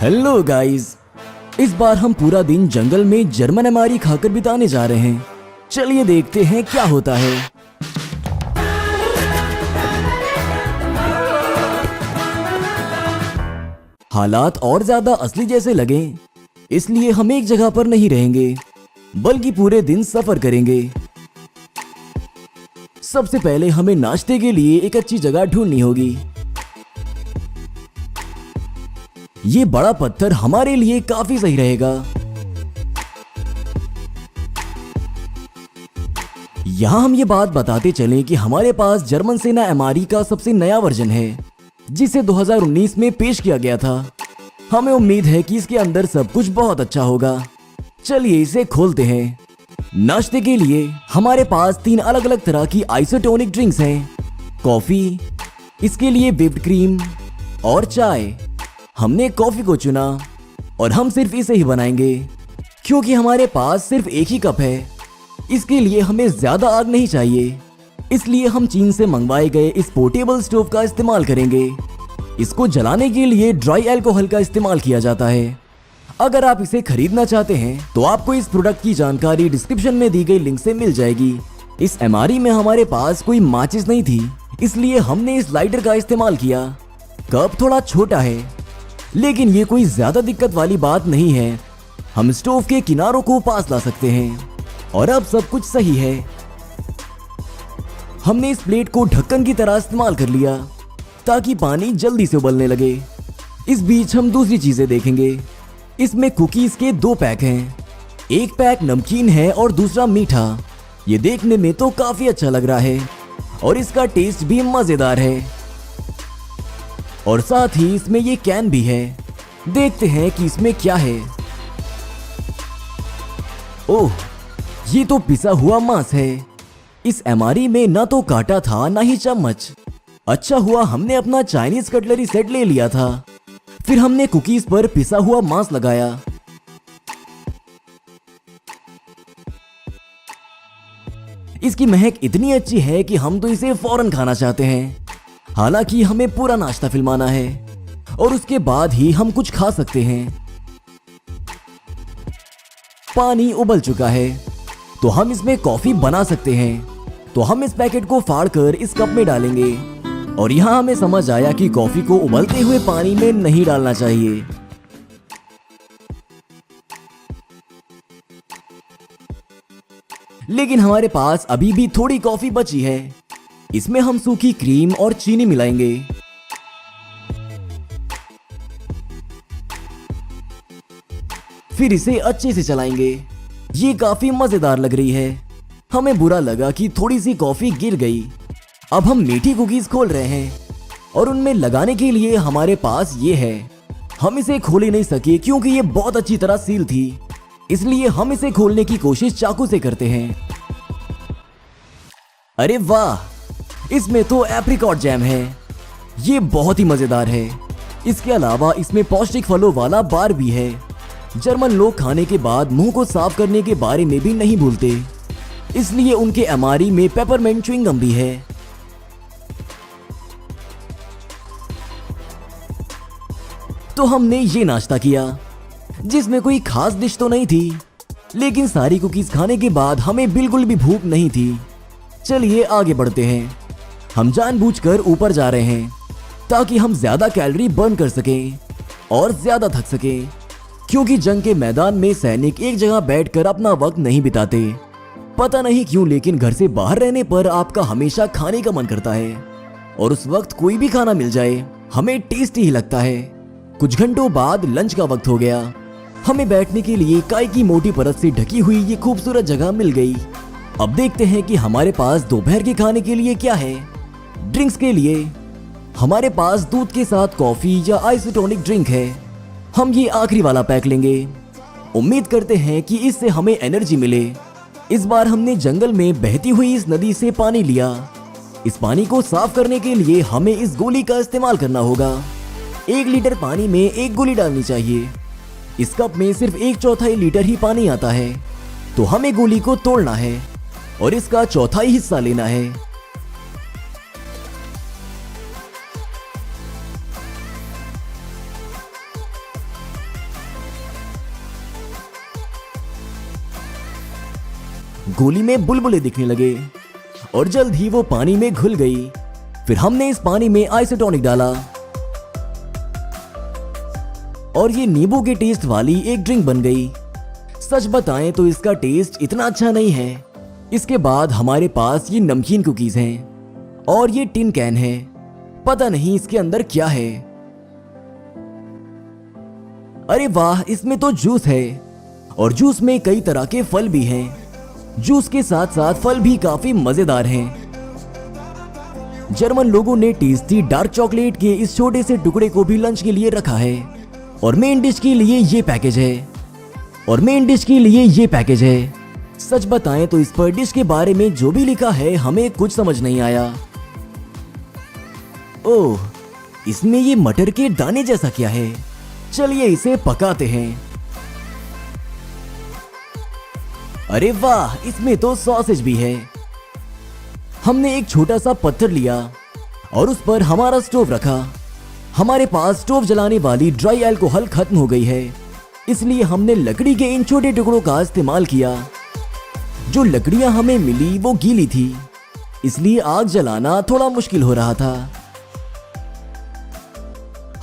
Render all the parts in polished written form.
Hello guys, इस बार हम पूरा दिन जंगल में जर्मन एमआरई खाकर बिताने जा रहे हैं। चलिए देखते हैं क्या होता है। हालात और ज्यादा असली जैसे लगे, इसलिए हम एक जगह पर नहीं रहेंगे बल्कि पूरे दिन सफर करेंगे। सबसे पहले हमें नाश्ते के लिए एक अच्छी जगह ढूंढनी होगी। ये बड़ा पत्थर हमारे लिए काफी सही रहेगा। यहां हम ये बात बताते चलें कि हमारे पास जर्मन सेना एमआरई का सबसे नया वर्जन है, जिसे 2019 में पेश किया गया था। हमें उम्मीद है कि इसके अंदर सब कुछ बहुत अच्छा होगा। चलिए इसे खोलते हैं। नाश्ते के लिए हमारे पास 3 अलग अलग तरह की आइसोटोनिक ड्रिंक्स हैं। कॉफी, इसके लिए व्हिप्ड क्रीम और चाय। हमने कॉफी को चुना और हम सिर्फ इसे ही बनाएंगे क्योंकि हमारे पास सिर्फ एक ही कप है। इसके लिए हमें ज्यादा आग नहीं चाहिए, इसलिए हम चीन से मंगवाए गए इस पोर्टेबल स्टोव का इस्तेमाल करेंगे। इसको जलाने के लिए ड्राई अल्कोहल का इस्तेमाल किया जाता है। अगर आप इसे खरीदना चाहते हैं तो आपको इस प्रोडक्ट की जानकारी डिस्क्रिप्शन में दी गई लिंक से मिल जाएगी। इस एमआरई में हमारे पास कोई माचिस नहीं थी, इसलिए हमने इस लाइटर का इस्तेमाल किया। कप थोड़ा छोटा है, लेकिन ये कोई ज्यादा दिक्कत वाली बात नहीं है। हम स्टोव के किनारों को पास ला सकते हैं और अब सब कुछ सही है। हमने इस प्लेट को ढक्कन की तरह इस्तेमाल कर लिया ताकि पानी जल्दी से उबलने लगे। इस बीच हम दूसरी चीजें देखेंगे। इसमें कुकीज के 2 पैक हैं। एक पैक नमकीन है और दूसरा मीठा। ये देखने में तो काफी अच्छा लग रहा है और इसका टेस्ट भी मजेदार है। और साथ ही इसमें ये कैन भी है। देखते हैं कि इसमें क्या है। ओह, ये तो पिसा हुआ मांस है। इस एमआरई में ना तो कांटा था ना ही चम्मच। अच्छा हुआ हमने अपना चाइनीज कटलरी सेट ले लिया था। फिर हमने कुकीज पर पिसा हुआ मांस लगाया। इसकी महक इतनी अच्छी है कि हम तो इसे फौरन खाना चाहते हैं। हालांकि हमें पूरा नाश्ता फिल्माना है और उसके बाद ही हम कुछ खा सकते हैं। पानी उबल चुका है तो हम इसमें कॉफी बना सकते हैं। तो हम इस पैकेट को फाड़कर इस कप में डालेंगे और यहां हमें समझ आया कि कॉफी को उबलते हुए पानी में नहीं डालना चाहिए। लेकिन हमारे पास अभी भी थोड़ी कॉफी बची है। इसमें हम सूखी क्रीम और चीनी मिलाएंगे। फिर इसे अच्छे से चलाएंगे। ये काफी मजेदार लग रही है। हमें बुरा लगा कि थोड़ी सी कॉफी गिर गई। अब हम मीठी कुकीज खोल रहे हैं और उनमें लगाने के लिए हमारे पास ये है। हम इसे खोल ही नहीं सके क्योंकि ये बहुत अच्छी तरह सील थी, इसलिए हम इसे खोलने की कोशिश चाकू से करते हैं। अरे वाह, इसमें तो एप्रिकॉट जैम है। ये बहुत ही मजेदार है। इसके अलावा इसमें पौष्टिक फलों वाला बार भी है। जर्मन लोग खाने के बाद मुंह को साफ करने के बारे में भी नहीं भूलते, इसलिए उनके एमआरई में पेपरमेंट च्युइंगम भी है। तो हमने ये नाश्ता किया, जिसमें कोई खास डिश तो नहीं थी, लेकिन सारी कुकीज खाने के बाद हमें बिल्कुल भी भूख नहीं थी। चलिए आगे बढ़ते हैं। हम जानबूझकर ऊपर जा रहे हैं ताकि हम ज्यादा कैलोरी बर्न कर सकें और ज्यादा थक सकें, क्योंकि जंग के मैदान में सैनिक एक जगह बैठकर अपना वक्त नहीं बिताते। पता नहीं क्यों, लेकिन घर से बाहर रहने पर आपका हमेशा खाने का मन करता है और उस वक्त कोई भी खाना मिल जाए हमें टेस्टी ही लगता है। कुछ घंटों बाद लंच का वक्त हो गया। हमें बैठने के लिए काई की मोटी परत से ढकी हुई ये खूबसूरत जगह मिल गई। अब देखते हैं कि हमारे पास दोपहर के खाने के लिए क्या है। ड्रिंक्स के लिए हमारे पास दूध के साथ कॉफी या आइसोटोनिक ड्रिंक है। हम ये आखिरी वाला पैक लेंगे। उम्मीद करते हैं कि इससे हमें एनर्जी मिले। इस बार हमने जंगल में बहती हुई इस नदी से पानी लिया। इस पानी को साफ करने के लिए हमें इस गोली का इस्तेमाल करना होगा। 1 लीटर पानी में 1 गोली डालनी चाहिए। इस कप में सिर्फ 1/4 लीटर ही पानी आता है, तो हमें गोली को तोड़ना है और इसका 1/4 हिस्सा लेना है। गोली में बुलबुले दिखने लगे और जल्द ही वो पानी में घुल गई। फिर हमने इस पानी में आइसोटोनिक डाला और ये नींबू के टेस्ट वाली एक ड्रिंक बन गई। सच बताएं तो इसका टेस्ट इतना अच्छा नहीं है। इसके बाद हमारे पास ये नमकीन कुकीज हैं और ये टिन कैन है। पता नहीं इसके अंदर क्या है। अरे वाह, इसमें तो जूस है और जूस में कई तरह के फल भी हैं। जूस के साथ साथ फल भी काफी मजेदार हैं। जर्मन लोगों ने टेस्टी डार्क चॉकलेट के इस छोटे से टुकड़े को भी लंच के लिए रखा है और मेन डिश के लिए ये पैकेज है। सच बताएं तो इस पर डिश के बारे में जो भी लिखा है हमें कुछ समझ नहीं आया। ओह, इसमें ये मटर के दाने जैसा क्या है? चलिए इसे पकाते हैं। अरे वाह, इसमें तो सॉसेज भी है। हमने एक छोटा सा पत्थर लिया और उस पर हमारा स्टोव रखा। हमारे पास स्टोव जलाने वाली ड्राई अल्कोहल खत्म हो गई है, इसलिए हमने लकड़ी के इन छोटे टुकड़ों का इस्तेमाल किया। जो लकड़ियां हमें मिली वो गीली थी, इसलिए आग जलाना थोड़ा मुश्किल हो रहा था।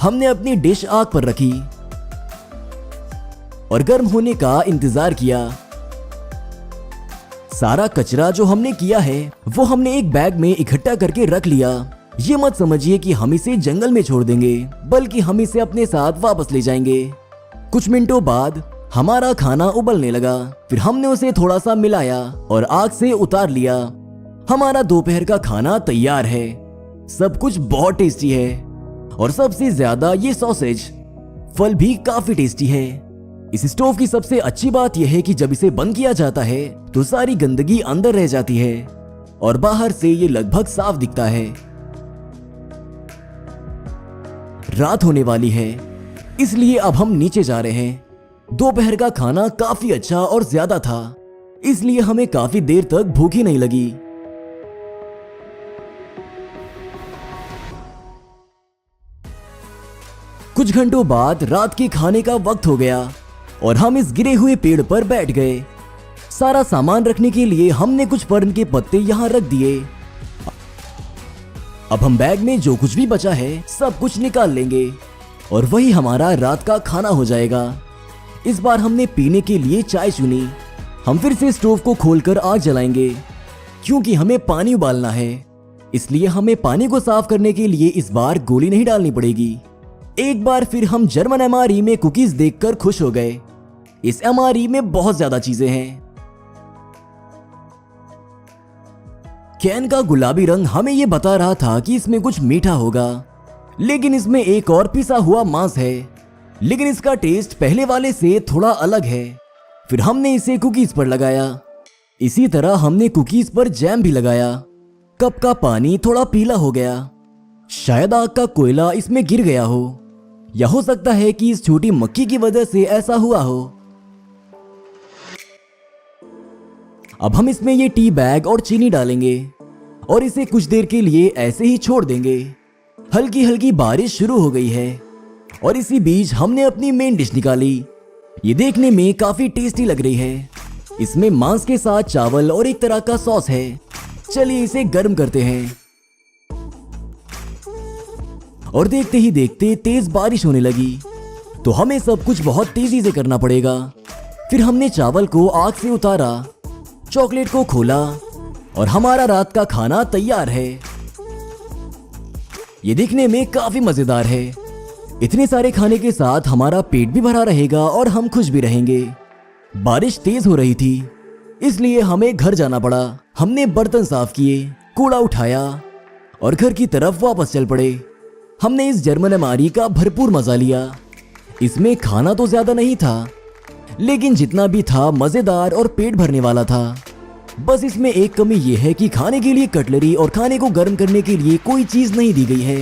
हमने अपनी डिश आग पर रखी और गर्म होने का इंतजार किया। सारा कचरा जो हमने किया है वो हमने एक बैग में इकट्ठा करके रख लिया। ये मत समझिए कि हम इसे जंगल में छोड़ देंगे, बल्कि हम इसे अपने साथ वापस ले जाएंगे। कुछ मिनटों बाद हमारा खाना उबलने लगा। फिर हमने उसे थोड़ा सा मिलाया और आग से उतार लिया। हमारा दोपहर का खाना तैयार है। सब कुछ बहुत टेस्टी है और सबसे ज्यादा ये सॉसेज। फल भी काफी टेस्टी है। इस स्टोव की सबसे अच्छी बात यह है कि जब इसे बंद किया जाता है तो सारी गंदगी अंदर रह जाती है और बाहर से ये लगभग साफ दिखता है। रात होने वाली है, इसलिए अब हम नीचे जा रहे हैं। दोपहर का खाना काफी अच्छा और ज्यादा था, इसलिए हमें काफी देर तक भूख ही नहीं लगी। कुछ घंटों बाद रात के खाने का वक्त हो गया और हम इस गिरे हुए पेड़ पर बैठ गए। सारा सामान रखने के लिए हमने कुछ फर्न के पत्ते यहाँ रख दिए। अब हम बैग में जो कुछ भी बचा है सब कुछ निकाल लेंगे और वही हमारा रात का खाना हो जाएगा। इस बार हमने पीने के लिए चाय चुनी। हम फिर से स्टोव को खोलकर आग जलाएंगे क्योंकि हमें पानी उबालना है, इसलिए हमें पानी को साफ करने के लिए इस बार गोली नहीं डालनी पड़ेगी। एक बार फिर हम जर्मन एमआरई में कुकीज देखकर खुश हो गए। इस एमआरई में बहुत ज्यादा चीजें हैं। कैन का गुलाबी रंग हमें यह बता रहा था कि इसमें कुछ मीठा होगा, लेकिन इसमें एक और पिसा हुआ मांस है, लेकिन इसका टेस्ट पहले वाले से थोड़ा अलग है। फिर हमने इसे कुकीज पर लगाया। इसी तरह हमने कुकीज पर जैम भी लगाया। कप का पानी थोड़ा पीला हो गया। शायद आग का कोयला इसमें गिर गया हो, या हो सकता है कि इस छोटी मक्खी की वजह से ऐसा हुआ हो। अब हम इसमें ये टी बैग और चीनी डालेंगे और इसे कुछ देर के लिए ऐसे ही छोड़ देंगे। हल्की हल्की बारिश शुरू हो गई है और इसी बीच हमने अपनी मेन डिश निकाली। ये देखने में काफी टेस्टी लग रही है। इसमें मांस के साथ चावल और एक तरह का सॉस है। चलिए इसे गर्म करते हैं। और देखते ही देखते तेज बारिश होने लगी, तो हमें सब कुछ बहुत तेजी से करना पड़ेगा। फिर हमने चावल को आग से उतारा, चॉकलेट को खोला और हमारा रात का खाना तैयार है। ये दिखने में काफी मजेदार है। इतने सारे खाने के साथ हमारा पेट भी भरा रहेगा और हम खुश भी रहेंगे। बारिश तेज हो रही थी, इसलिए हमें घर जाना पड़ा। हमने बर्तन साफ किए, कूड़ा उठाया और घर की तरफ वापस चल पड़े। हमने इस जर्मन एमआरई का भरपूर मजा लिया। इसमें खाना तो ज्यादा नहीं था, लेकिन जितना भी था मजेदार और पेट भरने वाला था। बस इसमें एक कमी यह है कि खाने के लिए कटलरी और खाने को गर्म करने के लिए कोई चीज नहीं दी गई है।